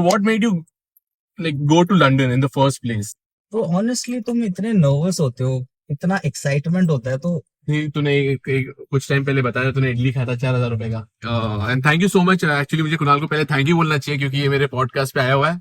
What made you go to London in the first place? तो honestly तुम इतने nervous होते हो, इतना एक्साइटमेंट होता है तो तूने कुछ टाइम पहले बताया तूने इडली खाया था 4,000 रुपए का। And thank you so much. Actually मुझे कुणाल को पहले थैंक यू बोलना चाहिए क्योंकि ये मेरे पॉडकास्ट पे आया हुआ है।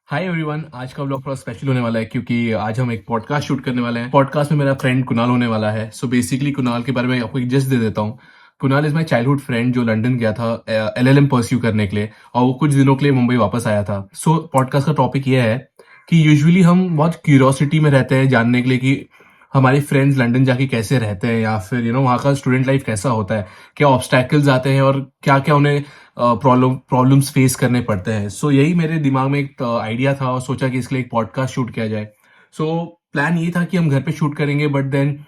हाय एवरीवन, आज का व्लॉग थोड़ा स्पेशल होने वाला है क्योंकि आज हम एक पॉडकास्ट शूट करने वाले हैं। पॉडकास्ट में मेरा फ्रेंड कुणाल होने वाला है। सो बेसिकली कुणाल के बारे में आपको एक जस्ट दे देता हूँ। Kunal is my childhood friend जो लंदन गया था LLM परस्यू करने के लिए, और वो कुछ दिनों के लिए मुंबई वापस आया था। सो पॉडकास्ट का टॉपिक ये है कि यूजुअली हम बहुत क्यूरियोसिटी में रहते हैं जानने के लिए कि हमारे फ्रेंड्स लंदन जाके कैसे रहते हैं, या फिर वहाँ का स्टूडेंट लाइफ कैसा होता है, क्या ऑब्स्टैकल्स आते हैं और क्या क्या उन्हें प्रॉब्लम्स फेस करने पड़ते हैं। सो यही मेरे दिमाग में एक आइडिया था और सोचा कि इसके लिए एक पॉडकास्ट शूट किया जाए। सो प्लान ये था कि हम घर पे शूट करेंगे, बट देन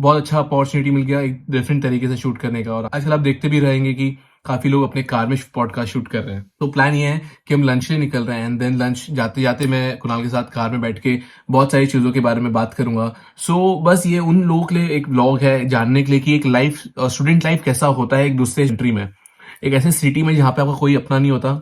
बहुत अच्छा अपॉर्चुनिटी मिल गया एक डिफरेंट तरीके से शूट करने का, और आजकल आप देखते भी रहेंगे कि काफी लोग अपने कार में पॉडकास्ट शूट कर रहे हैं। तो प्लान ये है कि हम लंच लिए निकल रहे हैं, एंड देन लंच जाते जाते मैं कुणाल के साथ कार में बैठ के बहुत सारी चीजों के बारे में बात करूंगा। सो बस ये उन लोगों के लिए एक व्लॉग है जानने के लिए कि एक लाइफ, स्टूडेंट लाइफ कैसा होता है एक दूसरे कंट्री में, एक ऐसे सिटी में जहाँ पे आपका कोई अपना नहीं होता।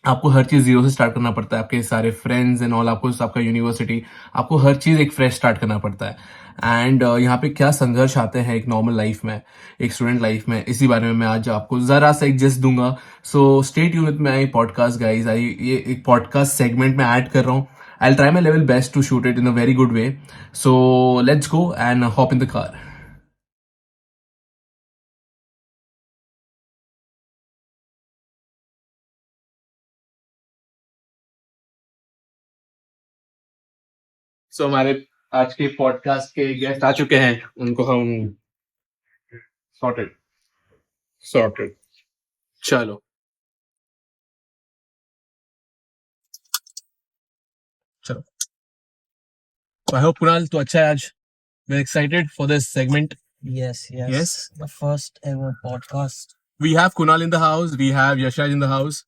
आपको हर चीज जीरो से स्टार्ट करना पड़ता है, आपके सारे फ्रेंड्स एंड ऑल, आपको आपका यूनिवर्सिटी, आपको हर चीज एक फ्रेश स्टार्ट करना पड़ता है। एंड यहाँ पे क्या संघर्ष आते हैं एक नॉर्मल लाइफ में, एक स्टूडेंट लाइफ में, इसी बारे में मैं आज आपको जरा सा एक जस्ट दूंगा। So stay tune with my podcast guys. I ये एक पॉडकास्ट सेगमेंट में ऐड कर रहा हूँ। I try my level best to shoot it in a very good way. So let's go and hop in the car. So हमारे आज के podcast के गेस्ट आ चुके हैं, उनको हम सॉर्टेड सॉर्टेड चलो। चलो, आई होप कुणाल तो अच्छा है आज। We excited for this segment. Yes Yes. Yes the first ever podcast. We have Kunal in the house, we have Yashraj in the house,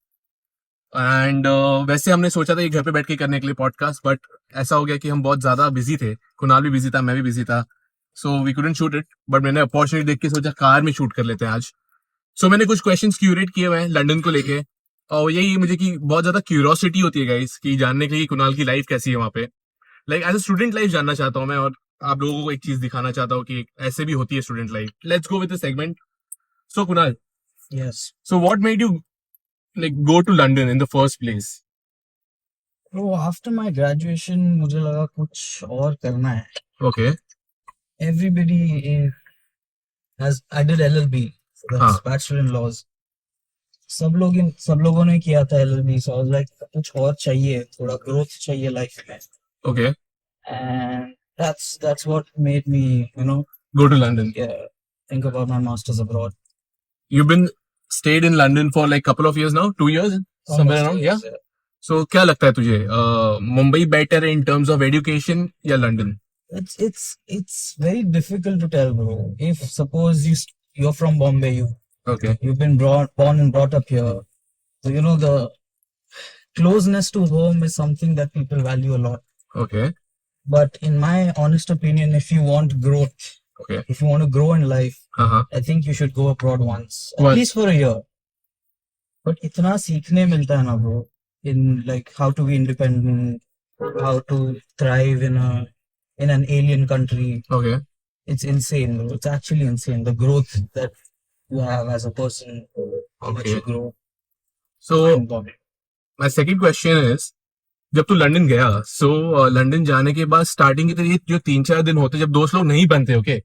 and वैसे हमने सोचा था ये घर पे बैठ के करने के लिए पॉडकास्ट, बट ऐसा हो गया कि हम बहुत ज्यादा बिजी थे। कुणाल भी बिजी था, मैं भी बिजी था, so we couldn't shoot it. But मैंने अपॉर्चुनिटी देख के सोचा कार में शूट कर लेते हैं आज। सो मैंने कुछ क्वेश्चंस क्यूरेट किए हुए हैं लंदन को लेके, और यही मुझे कि बहुत ज्यादा क्यूरियोसिटी होती है गाइस कि जानने के लिए कि कुणाल की लाइफ कैसी है वहाँ पे। Like as a student life जानना चाहता हूँ मैं, और आप लोगों को एक चीज दिखाना चाहता हूँ कि ऐसे भी होती है student life. Let's go with the segment. So Kunal, yes so what made you go to London in the first place? तो आफ्टर माय ग्रेजुएशन मुझे लगा कुछ और करना है। Okay. Everybody has I did LLB, that's bachelor in laws. सब लोगों ने किया था LLB, so I was like कुछ और चाहिए, थोड़ा ग्रोथ चाहिए लाइफ में। Okay. And that's what made me, Go to London. think about my masters abroad. You've been stayed in London for like couple of years now, 2 years, somewhere Almost around, 2 yeah. years, So क्या लगता है तुझे, Mumbai better है in terms of education या London? It's very difficult to tell, bro. If suppose you're from Bombay, Okay. you've been born and brought up here, so the closeness to home is something that people value a lot. Okay. But in my honest opinion, if you want growth, Okay. if you want to grow in life, I think you should go abroad once, at least for a year. But इतना सीखने मिलता है ना bro, in like how to be independent, how to thrive in an alien country. Okay. It's insane, bro. It's actually insane, the growth that you have as a person, how much you grow. So my second question is, जब तू London गया, सो London जाने के बाद starting के तेरे जो 3-4 दिन होते, जब दोस्त लोग नहीं बनते, ओके,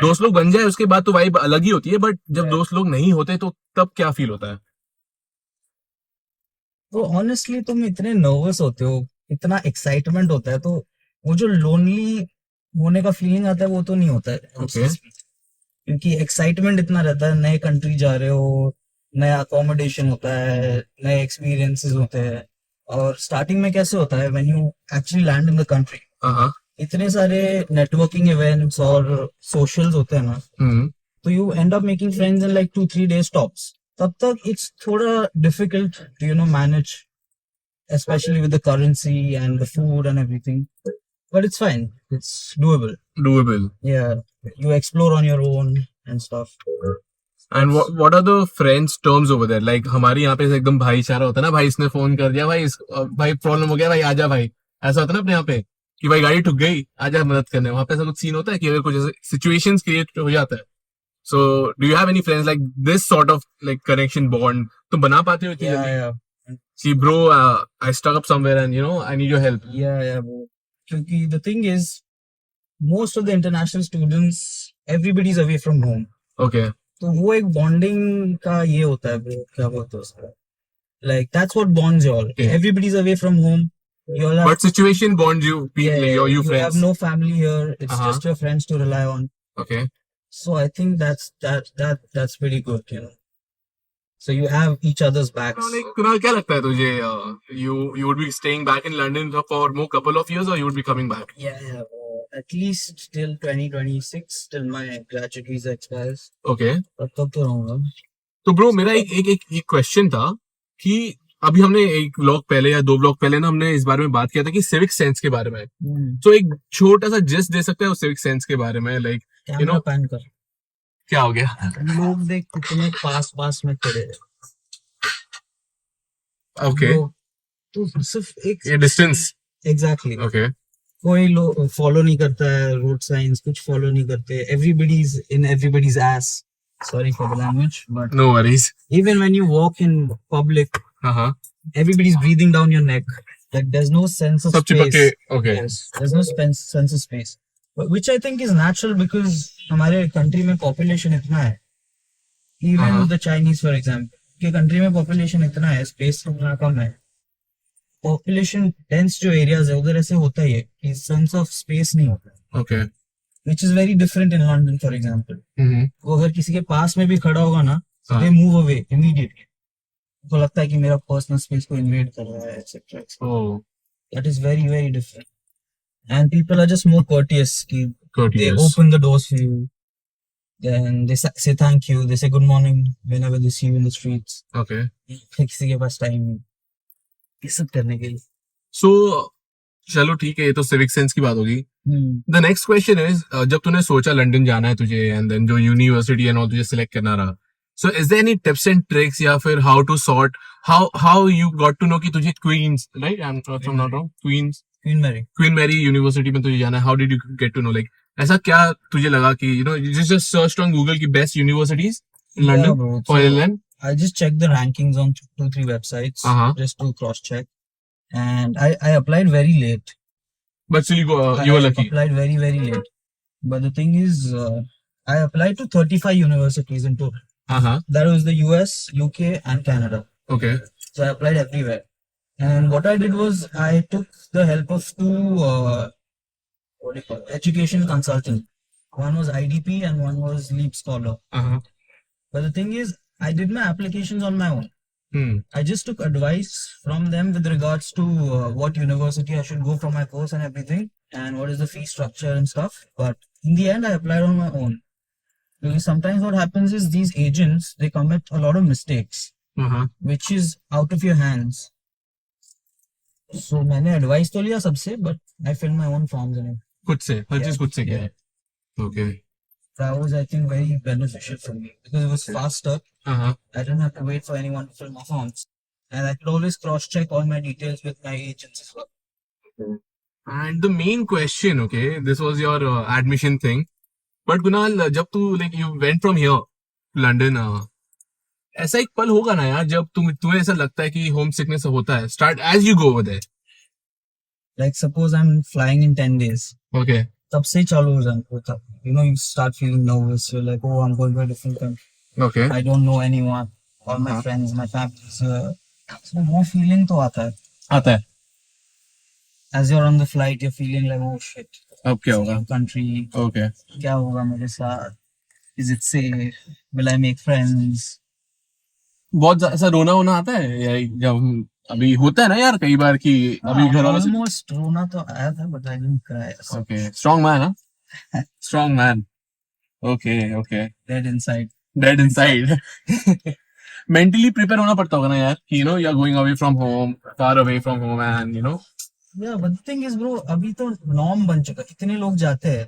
दोस्त लोग बन जाए उसके बाद तो वाइब अलग ही होती है, बट जब दोस्त लोग नहीं होते तो तब क्या फील होता है? तो ऑनेस्टली तुम इतने नर्वस होते हो, इतना एक्साइटमेंट होता है, तो वो जो लोनली होने का फीलिंग आता है वो तो नहीं होता है उस Okay. चीज में। क्योंकि एक्साइटमेंट इतना रहता है, नए कंट्री जा रहे हो, नया अकोमोडेशन होता है, नए एक्सपीरियंसेस होते हैं। और स्टार्टिंग में कैसे होता है, when you actually land in the country, इतने सारे नेटवर्किंग इवेंट्स और सोशल्स होते हैं ना, तो you end up making friends in like 2-3 days tops. तब तक इट्स थोड़ा difficult to manage, especially with the currency and the food and everything. But it's fine. It's doable. Doable. Yeah. You explore on your own and stuff. And what are the friends terms over there, like हमारे यहाँ पे एकदम भाईचारा होता है ना, भाई इसने फोन कर दिया, भाई भाई प्रॉब्लम हो गया, भाई आजा भाई, ऐसा होता है ना अपने यहाँ पे कि भाई गाड़ी ठुक गई आजा मदद करने। वहां पे ऐसा कुछ सीन होता है कि अगर कुछ ऐसे सिचुएशंस क्रिएट हो जाता है, so do you have any friends like this sort of like connection bond, तो बना पाते हो इतनी Yeah, जल्दी yeah. कि bro I stuck up somewhere and you know I need your help? Yeah, bro. क्योंकि the thing is, most of the international students, everybody's away from home. Okay तो वो एक बॉन्डिंग का ये होता है bro, क्या बोलते हैं उसका, like that's what bonds you all. Yeah. Everybody's away from home. You all have, but situation bond you yeah, you you have friends? no family here. It's Uh-huh. just your friends to rely on. Okay. So I think that's pretty good, you know. So you have each other's backs. Like, Kunal क्या लगता है तुझे, you would be staying back in London for more couple of years or you would be coming back? Yeah, at least till 2026, till my graduate visa expires. Okay. तब तो रहूंगा. तो bro मेरा एक क्वेश्चन था कि अभी हमने एक ब्लॉग पहले या 2 ब्लॉग पहले ना हमने इस बारे में बात किया था कि सिविक सेंस के बारे में, तो एक छोटा सा जस्ट दे सकते हैं उस सिविक सेंस के बारे में, लाइक कैमरा पैन कर. क्या हो गया? लोग देख कितने पास में खड़े हैं. ओके तो सिर्फ एक ये डिस्टेंस. एग्जैक्टली. ओके कोई लोग फॉलो नहीं करता है रोड साइंस, कुछ फॉलो नहीं करते. एवरीबॉडीज इन एवरीबॉडीज एस. Sorry for the language, but no worries. even when you walk in public, हाँ everybody's breathing down your neck. Like there's no sense of सब चिपक के. space. Okay Yes, there's no sense of space, but which I think is natural because हमारे country में population इतना है. Even हाँ. the Chinese, for example, के country में population इतना है, space इतना कम है. Population dense जो areas है उधर ऐसे होता ही है कि sense of space नहीं होता. Okay. Which is very different in London, for example. वो अगर किसी के पास में भी खड़ा होगा ना, हाँ. they move away immediately. उनको लगता है कि मेरा पर्सनल स्पेस को इन्वेड कर रहा है, etc. Oh That is very very different. And people are just more courteous. कि they courteous. open the doors for you. Then they say thank you. They say good morning whenever they see you in the streets. Okay. फिर किसी के पास time नहीं ये सब करने के लिए. सो चलो ठीक है, ये तो सिविक सेंस की बात होगी. द नेक्स्ट क्वेश्चन इज, जब तूने सोचा लंदन जाना है तुझे एंड देन जो यूनिवर्सिटी एंड ऑल तुझे सिलेक्ट करना रहा, so is there any tips and tricks या फिर how to sort how you got to know कि तुझे Queen's, right, I am not wrong, Queen Mary University में तुझे जाना है, how did you get to know, like ऐसा क्या तुझे लगा कि you know you just search on Google की best universities in London for LN? I just checked the rankings on 2-3 websites just to cross check, and I applied very late. But still you were lucky. I applied very very late. But the thing is, I applied to 35 universities in total. That was the US, UK, and Canada. Okay. So I applied everywhere. And what I did was I took the help of 2 what do you call it? Education consulting. One was IDP and one was Leap Scholar. But the thing is, I did my applications on my own. I just took advice from them with regards to what university I should go for my course and everything, and what is the fee structure and stuff. But in the end, I applied on my own. Because sometimes what happens is these agents, they commit a lot of mistakes, which is out of your hands. So मैंने advice तो लिया सबसे, but I filled my own forms in it. खुद से हर चीज खुद से किया है. Okay. That was, I think, very beneficial for me because it was faster. I didn't have to wait for anyone to fill my forms, and I could always cross-check all my details with my agents as well. And the main question, okay, this was your admission thing. But Kunal, जब तू like you went from here to London, ऐसा एक पल होगा ना यार जब तुम्हें ऐसा लगता है कि होम सिकनेस होता है. Start as you go over there. Like suppose I'm flying in 10 days. Okay. तब से चालू हो जाता है. You know, you start feeling nervous. You're like, oh, I'm going to a different country. Okay. I don't know anyone. All my friends, my family. So वो feeling तो आता है. आता है. As you're on the flight, you're feeling like, oh shit. अब क्या होगा? Country. Okay. क्या होगा मेरे साथ? Is it safe? Will I make friends? बहुत ऐसा रोना होना आता है या जब अभी होता है ना यार कई बार कि अभी घर वालों से. Almost रोना तो आया था, but I didn't cry. Okay. Strong man, huh? Strong man. Okay. Dead inside. Mentally prepare होना पड़ता होगा ना यार कि you know you're going away from home, far away from home, and you know. Yeah, but the thing is, bro, अभी तो norm बन चुका है. इतने लोग जाते हैं.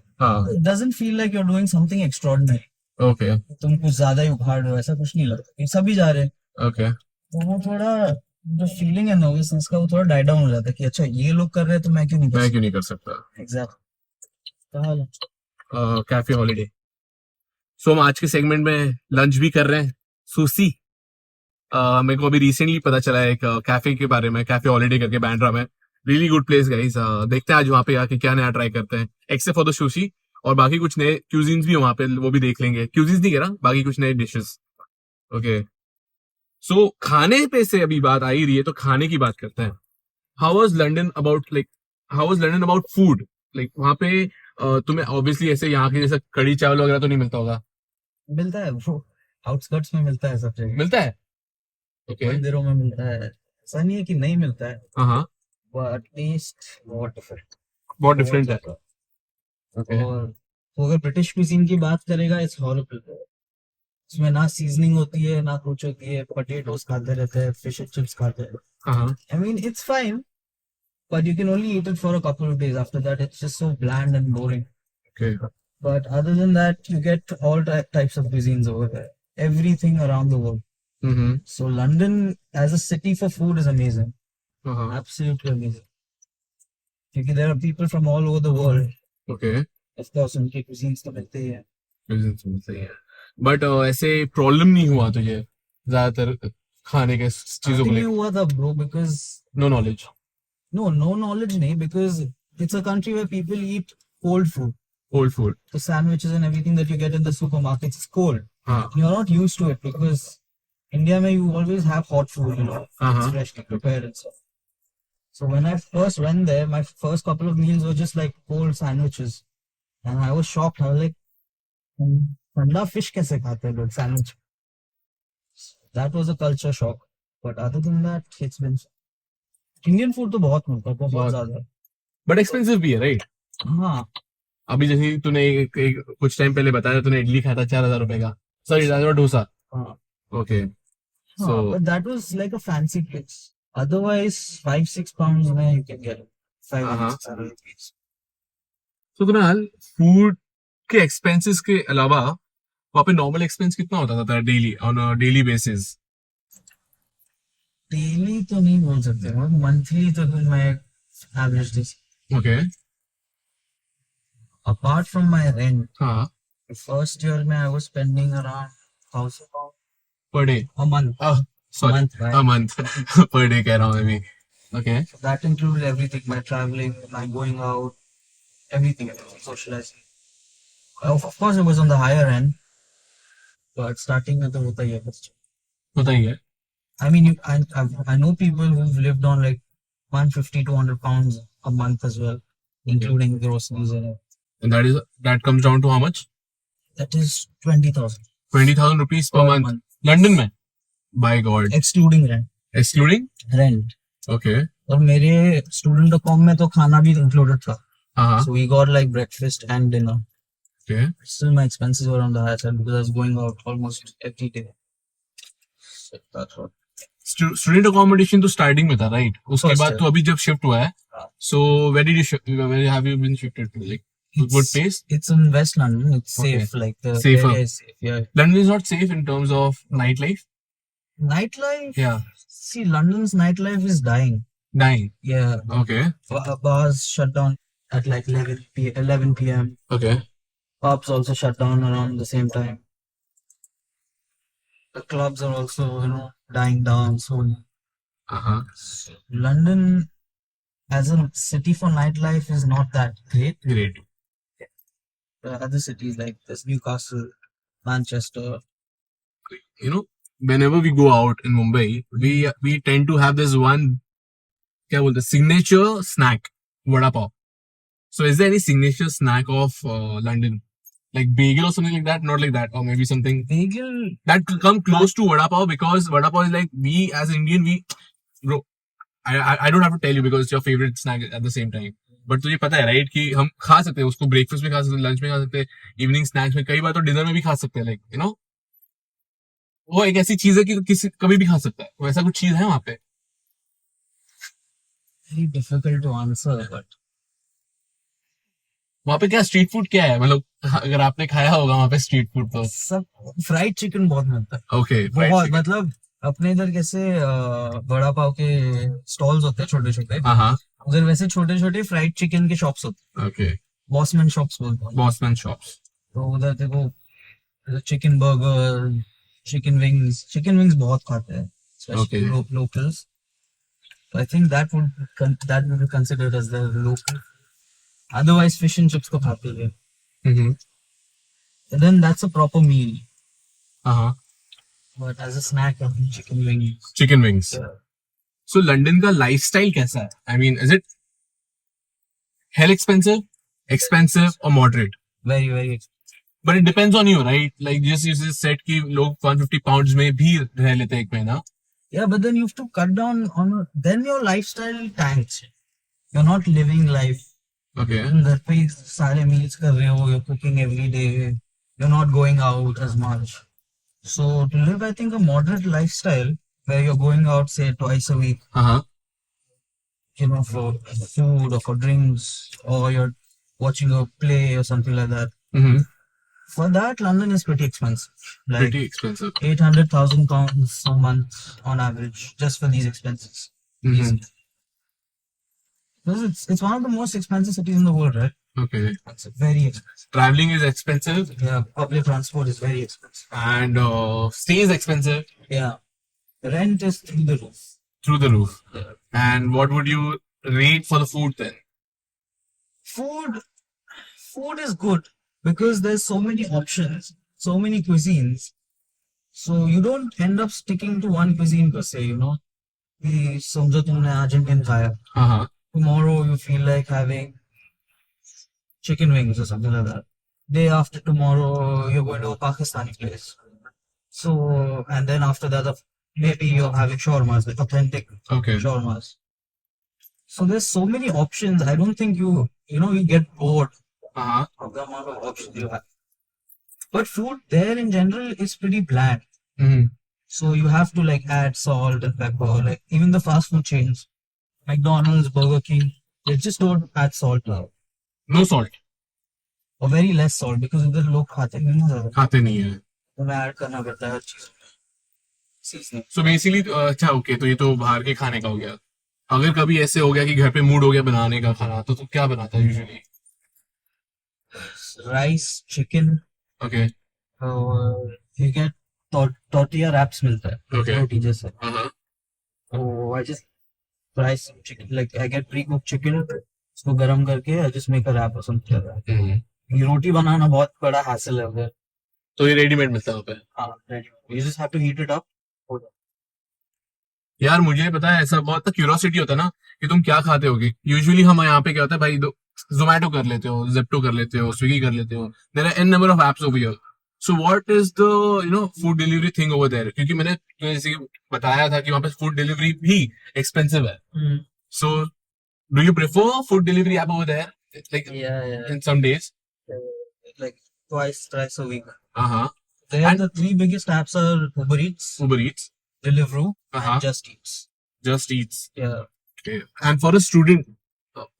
It doesn't feel like you're doing something extraordinary. Okay तुम कुछ ज्यादा ही उखाड़ रहे हो, ऐसा कुछ नहीं लगता कि सभी जा रहे हैं। ओके तो वो थोड़ा जो फीलिंग है नर्वसनेस का वो थोड़ा डाई डाउन हो जाता है कि अच्छा ये लोग कर रहे हैं तो मैं क्यों नहीं कर मैं क्यों सकता। नहीं कर सकता। एग्जैक्ट। Cafe holiday. सो हम आज के सेगमेंट में लंच भी कर रहे हैं सुशी। मेरे को अभी रिसेंटली पता चला है एक कैफे के बारे में, कैफे हॉलीडे करके बैंड्रा में। Really good place guys. देखते हैं आज वहां पे आके क्या नया ट्राई करते हैं, एक्सेप्ट फॉर द सुशी। और बाकी कुछ नए क्यूजीन्स भी वहां पे, वो भी देख लेंगे। क्यूजीन्स नहीं कह रहा, बाकी कुछ नए डिशेस। ओके। सो खाने पे से अभी बात आ ही रही है तो खाने की बात करते हैं। How was London about, like how was London about food? Like वहां पे तुम्हें ऑब्वियसली ऐसे यहाँ के जैसा कड़ी चावल वगैरह तो नहीं मिलता होगा। मिलता है वो, आउटस्कर्ट्स में मिलता है सब जगह, मिलता है। ओके। मंदिरों में मिलता है, ऐसा नहीं है कि नहीं मिलता है, हाँ हाँ। बट टेस्ट बहुत डिफरेंट, बहुत बहुत डिफरेंट है। ज्यादा। ओके। और वो अगर ब्रिटिश क्विजीन की बात करेगा इट्स हॉरिबल। उसमें ना सीजनिंग होती है ना कुछ होती है, पोटैटोस खाते रहते हैं, फिश एंड चिप्स खाते हैं। हाँ हाँ। I mean it's fine, but you can only eat it for a couple of days. After that, it's just so bland and boring. Okay. But other than that, you get all types of cuisines over there. Everything around the world. Hmm. So London as a city for food is amazing. हाँ हाँ। Absolutely amazing. Because there are people from all over the world. Okay. Of course, उनके cuisines तो मिलते ही हैं. सही है। But ऐसे problem नहीं हुआ तुझे ज्यादातर खाने के चीजों को Starting में लेकर? हुआ था bro, because no knowledge. no knowledge नहीं, because it's a country where people eat cold food. Old food. The sandwiches and everything that you get in the supermarkets is cold. हाँ You're not used to it because India mein you always have hot food, you know, Uh-huh. it's freshly prepared and stuff. So when I first went there, my first couple of meals were just like cold sandwiches, and I was shocked. I was like, "ठंडा fish कैसे खाते हैं लोग sandwich?" That was a culture shock. But other than that, it's been Indian food तो बहुत मिलता है, बहुत बहुत। ज्यादा। बट एक्सपेंसिव भी है राइट? हाँ अभी जैसे तूने कुछ टाइम पहले बताया तूने इडली खाया था 4,000 रुपए का। सॉरी, डोसा। हाँ ओके। हाँ, सो but that was like a fancy place. Otherwise, 5-6 pounds में you can get it. हाँ। 500 rupees. तो कुणाल, फूड के एक्सपेंसेस के अलावा वहाँ पे नॉर्मल एक्सपेंस कितना होता था daily, on a daily basis? Daily तो नहीं बोल सकते, monthly तो फिर मैं average दे सकता ओके। हूँ. Apart from my rent, हाँ। the first year में I was spending around 1,000 pounds per day? a month. Sorry, Month, right? A month. Per day कह रहा हूँ मैं भी। Okay. So that included everything, my traveling, my going out, everything, socializing. Of course, it was on the higher end, but starting में तो होता ही है कुछ. बताइए। I mean, I know people who've lived on like 150, 200 pounds a month as well, including groceries and all. And that comes down to how much? That is 20,000 20,000 rupees per per month? month, London में? By God. excluding rent. Excluding? Rent. Okay. और मेरे student account में तो खाना भी included था. हाँ। So we got like breakfast and dinner. Okay. Still, my expenses were on the higher side because I was going out almost every day. So that's what. Student accommodation तो starting में था right? उसके First बाद year. तो अभी जब shift हुआ है, हाँ. So where have you been shifted to, like good place? It's in West London. It's Okay. safe. Like the Safer. area is safe. Yeah. London is not safe in terms of night life? Nightlife. Yeah. See, London's nightlife is dying. नहीं। Yeah. Okay. Bars shut down at like 11 p.m. Okay. Pubs also shut down around the same time. The clubs are also, dying down slowly. हाँ। London as a city for nightlife is not that great. Great. There are other cities like this, Newcastle, Manchester. You know, whenever we go out in Mumbai, we tend to have this one, क्या बोलते हैं, signature snack, vada pav. So is there any signature snack of London, like bagel or something like that? Not like that, or maybe something Bagel. that come close to vada pav, because vada pav is like, we as Indian, bro, I don't have to tell you because it's your favorite snack at the same time. But तुझे पता है right कि हम खा सकते हैं उसको, breakfast में खा सकते हैं, लंच में खा सकते हैं, इवनिंग स्नैक्स में, कई बार तो डिनर में भी खा सकते हैं, लाइक यू नो, वो एक ऐसी चीज है कि किसी कभी भी खा सकता है, वो ऐसा कुछ चीज है वहां पे? Very difficult to answer, but वहां पे क्या स्ट्रीट फूड क्या है, मतलब अगर आपने खाया होगा वहां पे स्ट्रीट फूड तो। सब फ्राइड चिकन बहुत मिलता है, ओके, बहुत मतलब अपने इधर कैसे बड़ा पाव के स्टॉल्स होते हैं छोटे छोटे, हाँ हाँ, उधर वैसे छोटे छोटे फ्राइड चिकन के शॉप्स होते ओके, हैं, बॉसमैन शॉप्स बोलते हैं। Bossman shops. तो उधर देखो चिकन बर्गर, चिकन विंग्स बहुत खाते हैं, Okay. Specially locals. I think that would be considered as the local. Otherwise fish and chips को खाते हैं, hmm, then that's a proper meal. हाँ, but as a snack chicken wings, chicken wings. So London का lifestyle कैसा है? I mean, is it hell expensive, expensive और moderate? Very very. But it depends on you, right? Like जैसे जैसे set की लोग 150 pounds में भी रह लेते हैं एक महीना। Yeah, but then you have to cut down on. Then your lifestyle tanks. You're not living life. Okay, तुम घर पे ही सारे meals कर रहे हो. You're cooking every day. You're not going out as much. So to live, I think a moderate lifestyle where you're going out say twice a week, हाँ, for food or for drinks, or you're watching a play or something like that. For that, London is pretty expensive. Like pretty expensive. 800,000 pounds a month on average, just for these expenses. Easy. Because it's one of the most expensive cities in the world, right? Okay, It's very expensive. Travelling is expensive Yeah, public transport is very expensive. And stay is expensive Yeah, rent is through the roof. through the roof. Yeah. And what would you rate for the food then? Food is good because there's so many options, so many cuisines. So you don't end up sticking to one cuisine per se, कि समझो तुमने Argentine खाया, हाँ, tomorrow you feel like having chicken wings or something like that. Day after tomorrow, you're going to a Pakistani place. So, and then after that, maybe you're having shawarmas, the authentic okay, shawarmas. So there's so many options. I don't think you get bored हाँ, of the amount of options you have. But food there in general is pretty bland. So you have to like add salt and pepper. Like even the fast food chains, McDonald's, Burger King, they just don't add salt now. no salt, Or very less salt because उधर लोग खाते नहीं ना ज़्यादा, खाते नहीं है। तो मैं ऐड करना पड़ता है हर चीज सीजनिंग। सो बेसिकली अच्छा, ओके, तो ये तो बाहर के खाने का हो गया। अगर कभी ऐसे हो गया कि घर पे मूड हो गया बनाने का खाना, तो तू क्या बनाता है यूजुअली? राइस, चिकन, ओके, और you get tortilla wraps मिलता है, Okay. रोटी जैसे। हाँ, तो I just fry some chicken, like I get pre-cooked chicken, उसको गरम करके I just make a wrap or something like that. ये रोटी बनाना बहुत बड़ा hassle है उधर। तो ये रेडीमेड मिलता है वहाँ पे? हाँ, you just have to heat it up. यार मुझे पता है, ऐसा बहुत क्यूरियोसिटी होता है ना कि तुम क्या खाते होगे। यूजुअली हम यहाँ पे क्या होता है भाई, जोमैटो कर लेते हो, जेप्टो कर लेते हो, स्विगी कर लेते हो, there are an number of apps over here. So what is the food delivery thing over there? क्योंकि मैंने जैसे कि बताया था कि वहाँ पे फूड डिलीवरी भी एक्सपेंसिव है। So do you prefer food delivery app over there, like Yeah. In some days? Like thrice a week. हाँ, There And- the three biggest apps are Uber Eats, Uber Eats, Deliveroo, Uh-huh. and Just Eats. Just Eats. Yeah. Okay. And for a student,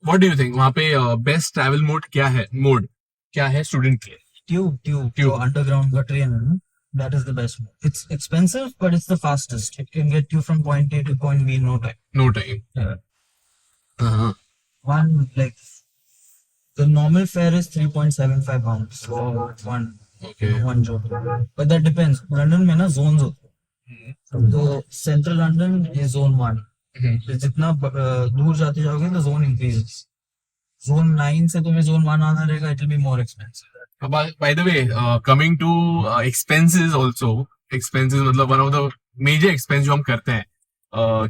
what do you think? वहाँ पे best travel mode क्या है student के लिए? Tube. Tube. So underground का train है ना, that is the best one. It's expensive, but it's the fastest. It can get you from point A to point B in no time. No time. Yeah. हाँ, One, like, the normal fare is 3.75 pounds for okay. one job. But that depends. London में ना zones होते हैं. तो central London is zone 1. तो जितना दूर जाते जाओगे तो zone increases. Zone 9 से तुम्हें zone 1 आना रहेगा, it will be more expensive. By the way, coming to expenses also, expenses मतलब one of the major expense जो हम करते हैं,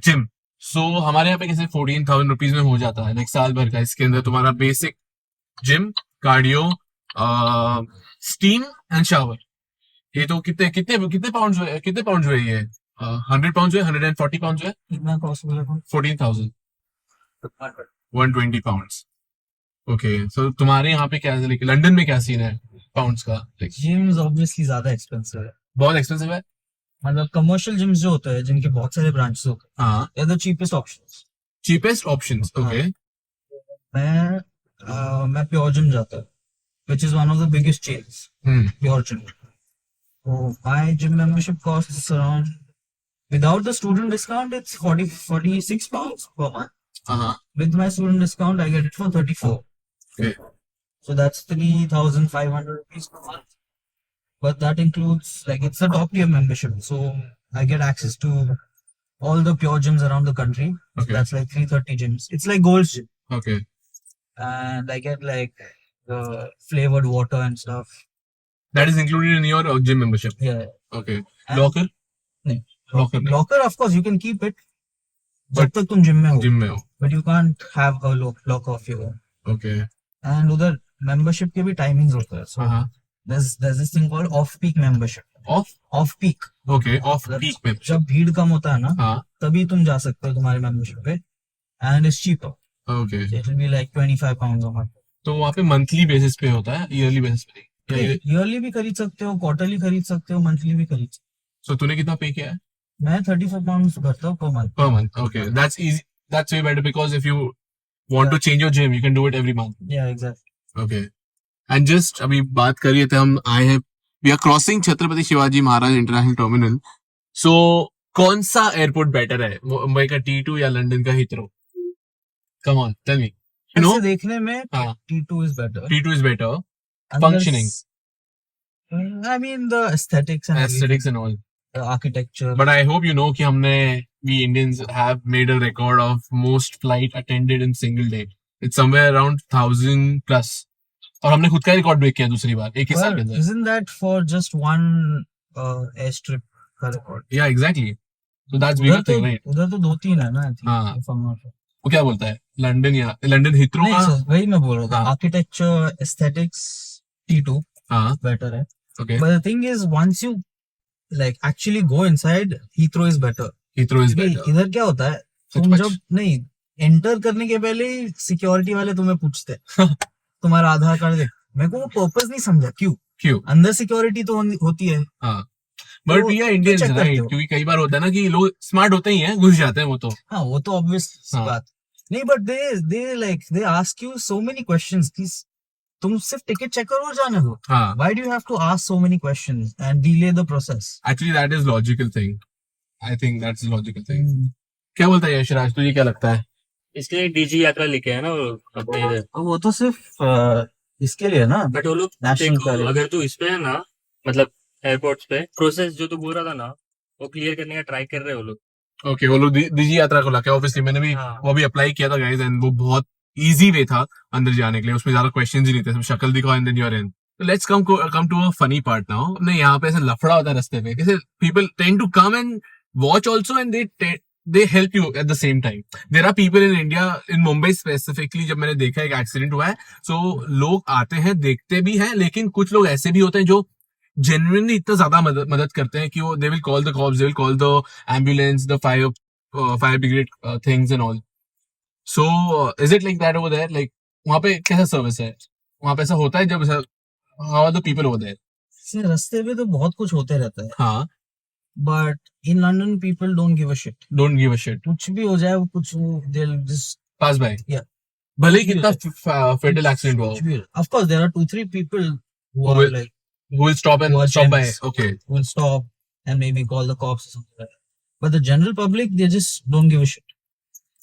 जिम। सो हमारे यहाँ पे कैसे 14,000 रुपीज में हो जाता है लाइक साल भर का। इसके अंदर तुम्हारा basic gym, cardio, steam and shower. ये तो कितने पाउंड हुए ये? 100 पाउंड हुए, 140 पाउंड हुए, कितना कॉस्ट बोला था? 14,000, 120 पाउंड्स। ओके, सो तुम्हारे यहाँ पे क्या है, लंदन में क्या सीन है पाउंड्स का? Like, जिम्स ऑब्वियसली ज्यादा एक्सपेंसिव है। बहुत एक्सपेंसिव है। मतलब कमर्शियल जिम्स जो होते हैं जिनके बहुत सारे ब्रांचेस होते हाँ, हैं, they are the cheapest options. Cheapest options. Okay, मैं प्योर जिम जाता हूँ। which is one of the biggest chains, Pure Gym. So my gym membership costs around, without the student discount, it's 46 pounds per month. Uh-huh. With my student discount, I get it for 34. Okay. So that's 3,500 rupees per month. But that includes, like, it's a top tier membership. So I get access to all the Pure gyms around the country. Okay. That's like 330 gyms. It's like Gold's Gym. Okay. And I get like the flavored water and stuff. That is included in your gym membership. Yeah. Okay. And- Locker? No. Locker. Locker, of course, you can keep it. But- जब तक तुम gym में हो. Gym में हो. But you can't have a locker of your own. Okay. And उधर membership के भी timings होते हैं. So Uh-huh. there's this thing called off peak membership. Off peak. Okay. Off peak membership. जब भीड़ कम होता है ना, हाँ. तभी तुम जा सकते हो तुम्हारे membership पे. And it's cheaper. Okay. It will be like 25 pounds a month. तो वहाँ पे मंथली बेसिस पे होता है, ईयरली बेसिस पे नहीं? ईयरली भी खरीद सकते हो, क्वार्टरली खरीद सकते हो, मंथली भी खरीद सकते सो तूने कितना पे किया है? हो. मैं 34 पाउंड भरता हूँ per month. Per month. Okay. That's easy. That's way better because if you want to change your gym, you can do it every month. या एग्जैक्टली. Okay. And just अभी बात करिए थे, हम आए हैं, we are crossing Chhatrapati Shivaji Maharaj international terminal. So कौन सा एयरपोर्ट बेटर है, मुंबई का T2 या लंदन का Heathrow? Come on, tell me. You know, ऐसे देखने में हाँ. T2 is better. T2 is better. Unless- Functioning. I mean the aesthetics and Aesthetics and all. everything, the architecture. But I hope you know कि हमने, we Indians have made a record of most flight attended in single day. It's somewhere around 1,000 plus. और हमने खुद का record break किया दूसरी बार एक ही साल Well, के अंदर. isn't that for just one airstrip का record? Yeah, exactly. So that's उधर bigger तो thing, right? उधर तो 2-3 है ना, I think, हाँ. if I'm not wrong. वो क्या बोलता है, लंदन या लंदन हीथ्रो नहीं का? सर, वही मैं बोल रहा था. हाँ. आर्किटेक्चर, एस्थेटिक्स, T2 हाँ. better है. Okay. But the thing is, once you like actually go inside, Heathrow is better. Heathrow is क्योंकि better. इधर क्या होता है, तुम सच जब नहीं एंटर करने के पहले ही सिक्योरिटी वाले तुम्हें पूछते हैं तुम्हारा आधार कार्ड देख. मेरे को वो पर्पस नहीं समझा, क्यों क्यों? अंदर सिक्योरिटी तो होती है. हाँ. बट तो वी आर इंडियंस check करते राइट, हो. क्योंकि कई बार होता है ना कि लोग स्मार्ट होते ही हैं, घुस जाते हैं वो तो. हाँ, वो तो ऑब्वियस हाँ. बात नहीं. But they ask you so many questions कि तुम सिर्फ टिकट चेक करो और जाने दो. हाँ. Why do you have to ask so many questions and delay the process? Actually, that is logical thing. I think that's a logical thing. क्या बोलता है यशराज, तुझे क्या लगता है? इसलिए डीजी यात्रा लेके है ना वो अपने इधर. वो तो सिर्फ इसके लिए ना, बट वो लोग नेशनल देखो, अगर तू इस पे है ना, मतलब एयरपोर्ट्स पे प्रोसेस जो तू बोल रहा था ना, वो क्लियर करने का ट्राई कर रहे हैं वो लोग. ओके, वो लोग दीजी यात्रा को लाके, ऑब्वियसली मैंने भी हाँ. वो भी अप्लाई किया था गाइस, एंड वो बहुत इजी वे था अंदर जाने के लिए, उसमें ज्यादा क्वेश्चंस ही नहीं थे, सब शक्ल दिखाओ and then you are in. Let's come to a funny part now. नहीं, यहाँ पे ऐसा लफड़ा होता है रास्ते पे, कैसे people tend to come and watch also and they help you at the same time. There are people in India, in Mumbai specifically, जब मैंने देखा एक एक्सीडेंट हुआ है, so लोग आते हैं, देखते भी हैं, लेकिन कुछ लोग ऐसे भी होते हैं जो genuinely इतना ज्यादा मदद करते हैं कि वो they will call the cops, they will call the ambulance, the fire brigade things and all. So is it like that over there? Like वहाँ पे कैसा सर्विस है? वहाँ पे ऐसा होता है जब how are the people over there? रास्ते पे तो बहुत कुछ होते रहता है. हाँ. But in London, people don't give a shit. Don't give a shit. कुछ भी हो जाए, वो कुछ they'll just Pass by. Yeah. भले ही कितना fatal accident हुआ हो. कुछ भी. Of course, there are 2-3 people who Who are will- like Who will stop and Who are stop by? gems. Okay. who will stop and maybe call the cops or something like that. But the general public, they just don't give a shit.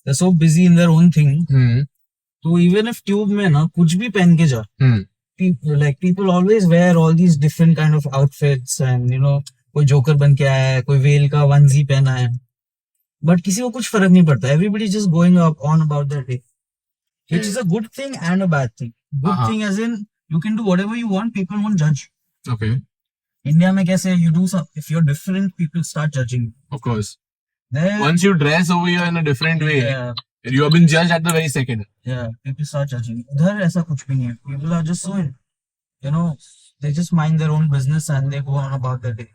They're so busy in their own thing. Hmm. So even if tube में ना कुछ भी पहन के जा, Hmm. people always wear all these different kind of outfits and कोई joker बन के आया है, कोई वेल का वनजी पहना है, बट किसी को कुछ फर्क नहीं पड़ता. Everybody is just going on about their day, which is a good thing and a bad thing. Good Uh-huh. thing as in you can do whatever you want, people won't judge. Okay. India में कैसे you do some, if you're different, people start judging you. Of course. There, Once you dress over here in a different way, yeah, you have been judged at the very second. people start judging. उधर ऐसा कुछ भी नहीं है. People are just so, they just mind their own business and they go on about their day.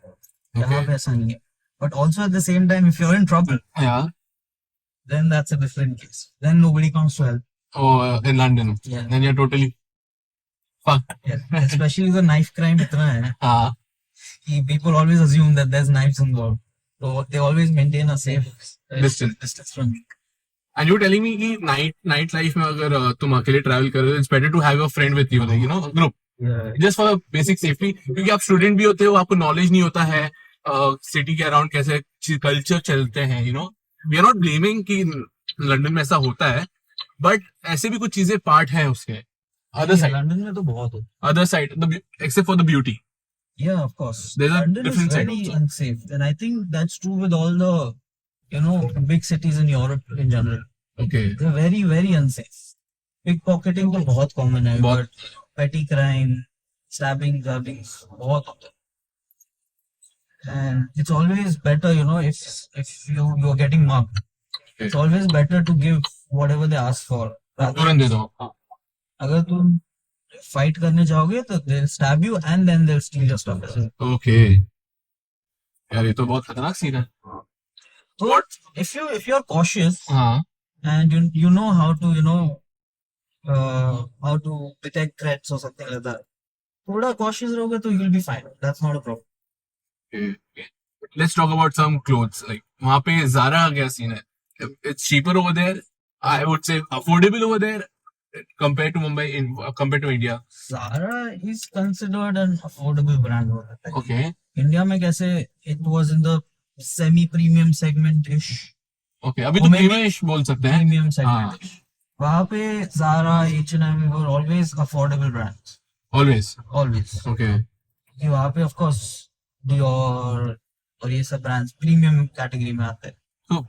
यहाँ पे ऐसा नहीं है. But also at the same time, if you're in trouble, Yeah. then that's a different case. Then nobody comes to help. Oh, in London. Yeah. Then you're totally fucked. Yeah. Especially the knife crime इतना है Ah. कि people always assume that there's knives involved. So they always maintain a safe distance from you. And you're telling me कि night life में अगर तुम अकेले travel कर रहे हो, it's better to have a friend with you, like, a group. Yeah. Just for basic safety, क्योंकि आप स्टूडेंट भी होते हो, आपको नॉलेज नहीं होता है सिटी के अराउंड कैसे कल्चर चलते हैं, you know. We are not blaming कि लंदन में ऐसा होता है, बट ऐसे भी कुछ चीजें पार्ट है उसके अदर साइड, लंदन में तो बहुत होता other side, except for the beauty, है. Yeah, of course. there's a London is different side very also. unsafe, and I think that's true with all the, you know, big cities in Europe in general. Okay. They're very, very unsafe. Pickpocketing तो बहुत common है, बहुत. but petty crime, stabbing, grabbing बहुत होता है. And it's always better, you know, if you're getting mugged, Okay. it's always better to give whatever they ask for. तुरंत दे दो. अगर तुम फाइट करने जाओगे तो they'll stab you and then they'll steal your stuff. Okay, यार ये तो बहुत खतरनाक सीन है. So if you're cautious हाँ. and you know how to, you know, how to detect threats or something like that, थोड़ा cautious रहोगे तो you'll be fine. That's not a problem. Okay. Let's talk about some clothes. Like वहाँ पे Zara का क्या scene है? It's cheaper over there. I would say affordable over there compared to Mumbai, compared to India. Zara is considered an affordable brand होता है. Okay. India में कैसे it was in the semi-premium segment-ish. Okay. अभी तो Or maybe premium बोल सकते हैं. Premium हाँ. segment-ish. वहाँ पे Zara, H&M were always affordable brands. Always. Always. Okay. कि वहाँ पे of course Dior और ये सब brands premium category में आते हैं. So,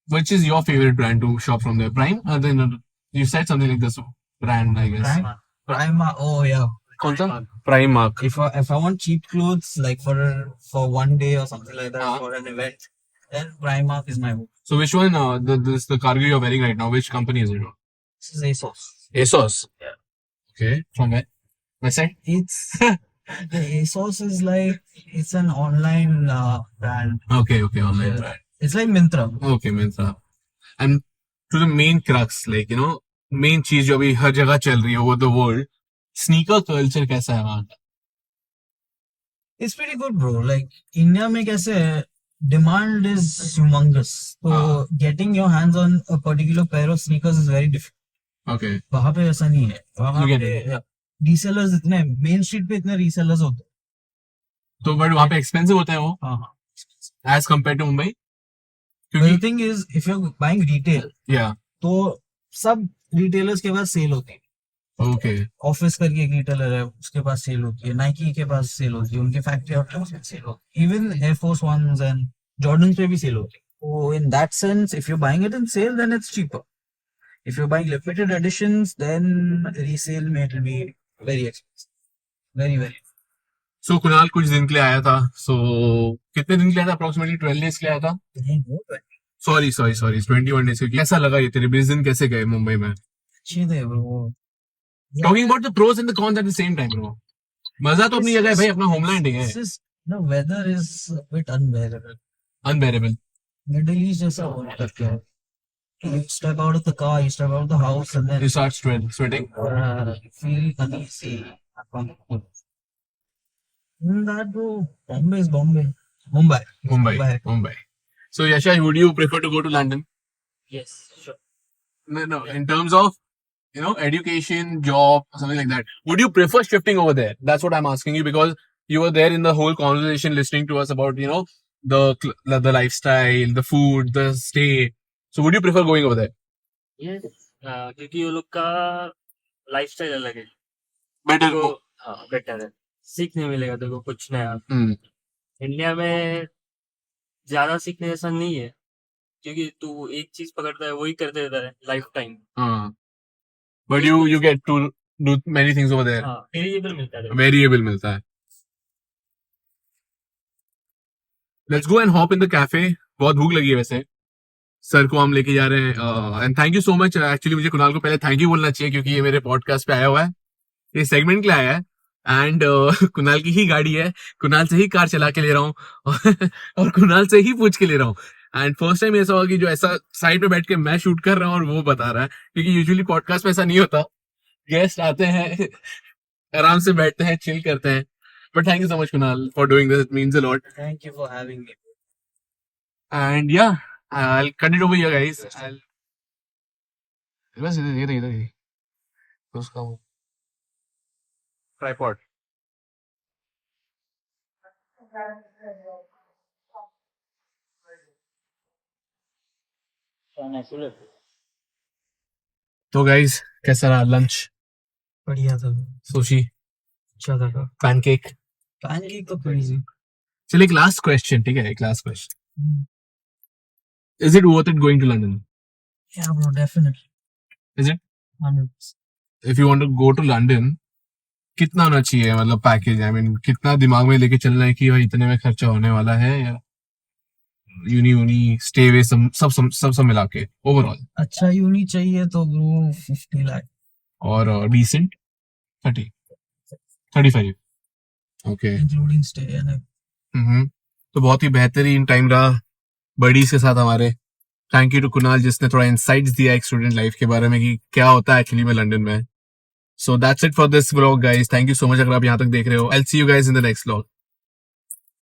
which is your favorite brand to shop from there? Prime? Then you said something like this brand, I guess. Primark. Oh yeah. कौन सा? Primark. If I want cheap clothes like for one day or something like that, for an event, then Primark is my move. So which one? The cargo you're wearing right now. Which company is it? This is ASOS. ASOS. Yeah. Okay. From where? West side? It's the ASOS is like it's an online brand. Okay. Online brand. It's like Myntra. Okay, Myntra. And to the main crux, like, you know, main चीज जो अभी हर जगह चल रही है over the world, sneaker culture कैसा है वहाँ का? It's pretty good, bro. Like India में कैसे है, demand is humongous. So getting your hands on a particular pair of sneakers is very difficult. Okay. वहाँ पे ऐसा नहीं है. वहाँ You get पे resellers इतने main street पे इतने resellers होते हैं. तो बट वहाँ पे expensive होता है वो हाँ. as compared to Mumbai? The क्योंकि thing is, if you're buying retail, yeah. तो सब retailers के पास सेल होती है. Okay. ऑफिस करके एक रिटेलर है, उसके पास सेल होती है. नाइकी के पास सेल होती है, उनके फैक्ट्री आउटलेट्स में सेल होती है. Even Air Force Ones and Jordan पे भी सेल होती है. So in that sense, if you're buying it in sale, then it's cheaper. If you're buying limited editions, then resale may be very expensive. Very, very. So Kunal कुछ दिन के लिए आया था. So कितने दिन के लिए आया था? Approximately 12 days के लिए आया था. Sorry. 21 days के लिए. कैसा लगा ये तेरे 20 दिन कैसे गए मुंबई में? अच्छे थे bro. Talking about the pros and the cons at the same time, bro. मजा तो अपनी जगह है भाई, अपना होमलैंड ही है. It's just the weather is a bit unbearable. Unbearable. Middle East जैसा हो रखा है. You step out of the car, you step out of the house, and then You start sweating. you feel uneasy. That bro, Bombay is Bombay. Mumbai. So Yasha, would you prefer to go to London? Yes, sure. No. In terms of, you know, education, job, something like that, would you prefer shifting over there? That's what I'm asking you, because you were there in the whole conversation, listening to us about, you know, the lifestyle, the food, the stay. So would you prefer going over there? Yes. क्योंकि वो लोग का lifestyle अलग है. Better. तो हाँ better है. सीखने मिलेगा तेरे को कुछ नया. इंडिया में ज्यादा सीखने जैसा नहीं है, क्योंकि तू एक चीज पकड़ता है वही करते रहता है life time. But you get to do many things over there. हाँ वेरिएबल मिलता है. Variable मिलता है. Let's go and hop in the cafe. बहुत भूख लगी है वैसे. सर को हम लेके जा रहे हैं. And thank you so much. Actually मुझे कुणाल को पहले थैंक यू बोलना चाहिए, क्योंकि ये मेरे पॉडकास्ट पे आया हुआ है, ये सेगमेंट के लिए आया है. एंड कुणाल की ही गाड़ी है, कुणाल से ही कार चला के ले रहा हूँ और कुणाल से ही पूछ के ले रहा हूँ. एंड फर्स्ट टाइम ऐसा हुआ कि जो ऐसा साइड पे बैठ के मैं शूट कर रहा हूँ और वो बता रहा है, क्योंकि यूजुअली पॉडकास्ट में ऐसा नहीं होता. गेस्ट आते हैं, आराम से बैठते हैं, चिल करते हैं. But thank you so much Kunal for doing this. It means a lot. Thank you for having me. And या I'll cut it over here, guys. बस इधर ही. तो उसका वो ट्राइपॉड। तो गाइस कैसा रहा लंच? बढ़िया था, सुशी, अच्छा था। पैनकेक। पैनकेक तो क्रेजी। चलिए एक लास्ट क्वेश्चन, ठीक है, एक last question. Is it worth it going to London? Yeah, bro, definitely. Is it? 100%. If you want to go to London, कितना होना चाहिए मतलब पैकेज? आई मीन कितना दिमाग में लेके चलना है कि भाई इतने में खर्चा होने वाला है, या यूनी स्टे वे सब मिला के ओवरऑल? अच्छा यूनी चाहिए तो ब्रो 50 लाख और decent 30 35? Okay. Including stay and तो बहुत ही बेहतरीन टाइम रहा बडीज के साथ हमारे। थैंक यू टू कुणाल जिसने थोड़ा इंसाइट्स दिया एक स्टूडेंट लाइफ के बारे में कि क्या होता है एक्चुअली में लंदन में। So that's it for this vlog guys, thank you so much अगर आप यहाँ तक देख रहे हो। I will see you guys in the next vlog.